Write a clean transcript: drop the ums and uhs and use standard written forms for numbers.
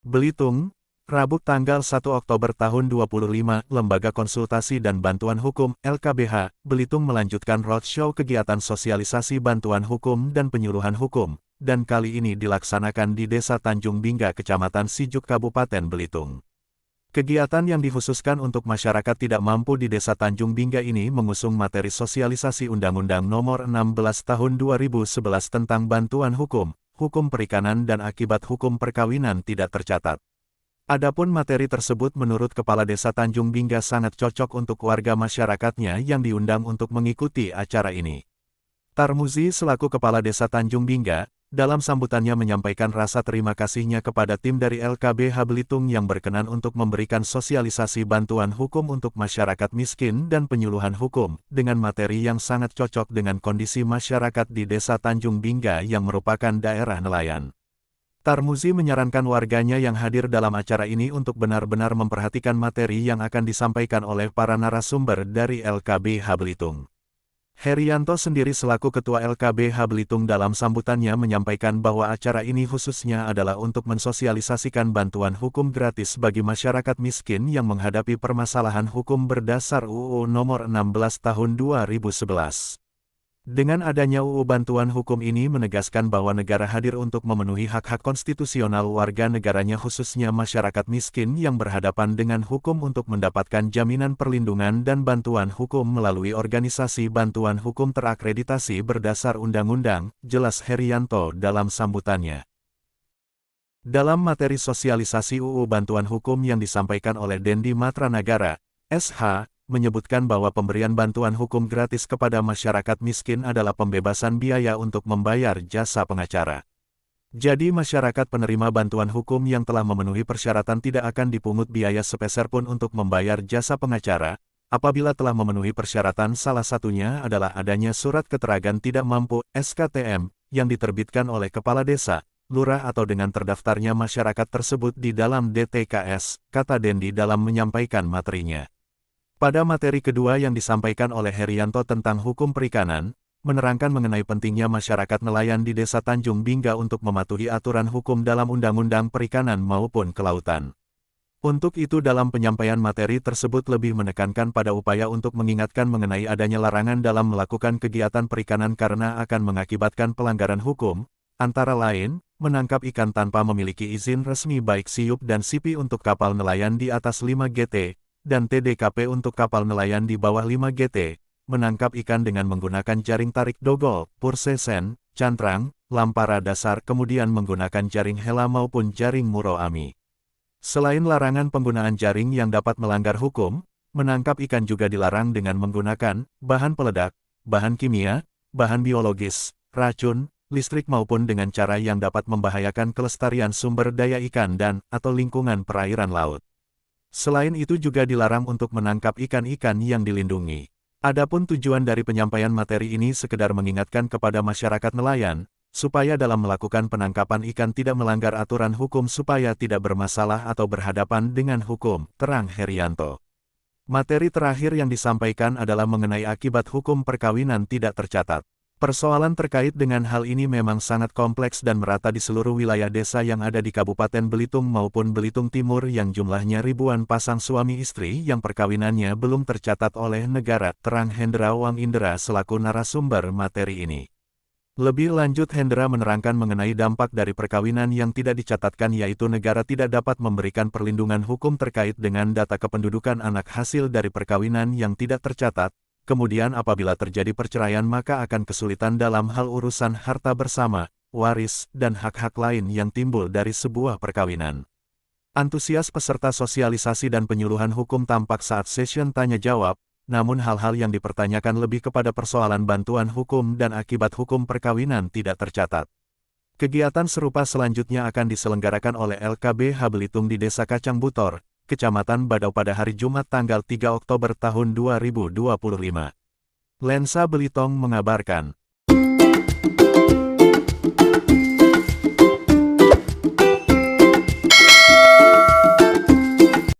Belitung, Rabu tanggal 1 Oktober tahun 2025, Lembaga Konsultasi dan Bantuan Hukum, LKBH, Belitung melanjutkan roadshow kegiatan sosialisasi bantuan hukum dan penyuluhan hukum, dan kali ini dilaksanakan di Desa Tanjung Bingga, Kecamatan Sijuk, Kabupaten Belitung. Kegiatan yang dikhususkan untuk masyarakat tidak mampu di Desa Tanjung Bingga ini mengusung materi sosialisasi Undang-Undang Nomor 16 Tahun 2011 tentang bantuan hukum, hukum perikanan dan akibat hukum perkawinan tidak tercatat. Adapun materi tersebut menurut Kepala Desa Tanjung Bingga sangat cocok untuk warga masyarakatnya yang diundang untuk mengikuti acara ini. Tarmuzi selaku Kepala Desa Tanjung Bingga, dalam sambutannya menyampaikan rasa terima kasihnya kepada tim dari LKBH Belitung yang berkenan untuk memberikan sosialisasi bantuan hukum untuk masyarakat miskin dan penyuluhan hukum, dengan materi yang sangat cocok dengan kondisi masyarakat di Desa Tanjung Bingga yang merupakan daerah nelayan. Tarmuzi menyarankan warganya yang hadir dalam acara ini untuk benar-benar memperhatikan materi yang akan disampaikan oleh para narasumber dari LKBH Belitung. Herianto sendiri selaku Ketua LKBH Belitung dalam sambutannya menyampaikan bahwa acara ini khususnya adalah untuk mensosialisasikan bantuan hukum gratis bagi masyarakat miskin yang menghadapi permasalahan hukum berdasar UU Nomor 16 Tahun 2011. Dengan adanya UU Bantuan Hukum ini menegaskan bahwa negara hadir untuk memenuhi hak-hak konstitusional warga negaranya khususnya masyarakat miskin yang berhadapan dengan hukum untuk mendapatkan jaminan perlindungan dan bantuan hukum melalui organisasi bantuan hukum terakreditasi berdasar undang-undang, jelas Herianto dalam sambutannya. Dalam materi sosialisasi UU Bantuan Hukum yang disampaikan oleh Dendi Matranagara, SH, menyebutkan bahwa pemberian bantuan hukum gratis kepada masyarakat miskin adalah pembebasan biaya untuk membayar jasa pengacara. Jadi masyarakat penerima bantuan hukum yang telah memenuhi persyaratan tidak akan dipungut biaya sepeser pun untuk membayar jasa pengacara, apabila telah memenuhi persyaratan salah satunya adalah adanya surat keterangan tidak mampu (SKTM) yang diterbitkan oleh Kepala Desa, Lurah atau dengan terdaftarnya masyarakat tersebut di dalam DTKS, kata Dendi dalam menyampaikan materinya. Pada materi kedua yang disampaikan oleh Herianto tentang hukum perikanan, menerangkan mengenai pentingnya masyarakat nelayan di Desa Tanjung Bingga untuk mematuhi aturan hukum dalam Undang-Undang Perikanan maupun Kelautan. Untuk itu dalam penyampaian materi tersebut lebih menekankan pada upaya untuk mengingatkan mengenai adanya larangan dalam melakukan kegiatan perikanan karena akan mengakibatkan pelanggaran hukum, antara lain, menangkap ikan tanpa memiliki izin resmi baik SIUP dan SIPI untuk kapal nelayan di atas 5 GT, dan TDKP untuk kapal nelayan di bawah 5 GT, menangkap ikan dengan menggunakan jaring tarik dogol, pursesen, cantrang, lampara dasar kemudian menggunakan jaring hela maupun jaring muroami. Selain larangan penggunaan jaring yang dapat melanggar hukum, menangkap ikan juga dilarang dengan menggunakan bahan peledak, bahan kimia, bahan biologis, racun, listrik maupun dengan cara yang dapat membahayakan kelestarian sumber daya ikan dan atau lingkungan perairan laut. Selain itu juga dilarang untuk menangkap ikan-ikan yang dilindungi. Adapun tujuan dari penyampaian materi ini sekedar mengingatkan kepada masyarakat nelayan, supaya dalam melakukan penangkapan ikan tidak melanggar aturan hukum supaya tidak bermasalah atau berhadapan dengan hukum, terang Herianto. Materi terakhir yang disampaikan adalah mengenai akibat hukum perkawinan tidak tercatat. Persoalan terkait dengan hal ini memang sangat kompleks dan merata di seluruh wilayah desa yang ada di Kabupaten Belitung maupun Belitung Timur yang jumlahnya ribuan pasang suami istri yang perkawinannya belum tercatat oleh negara, terang Hendra Wang Indra selaku narasumber materi ini. Lebih lanjut Hendra menerangkan mengenai dampak dari perkawinan yang tidak dicatatkan yaitu negara tidak dapat memberikan perlindungan hukum terkait dengan data kependudukan anak hasil dari perkawinan yang tidak tercatat. Kemudian apabila terjadi perceraian maka akan kesulitan dalam hal urusan harta bersama, waris, dan hak-hak lain yang timbul dari sebuah perkawinan. Antusias peserta sosialisasi dan penyuluhan hukum tampak saat session tanya-jawab, namun hal-hal yang dipertanyakan lebih kepada persoalan bantuan hukum dan akibat hukum perkawinan tidak tercatat. Kegiatan serupa selanjutnya akan diselenggarakan oleh LKBH Belitung di Desa Kacang Butor, Kecamatan Badau pada hari Jumat tanggal 3 Oktober tahun 2025. Lensa Belitung mengabarkan.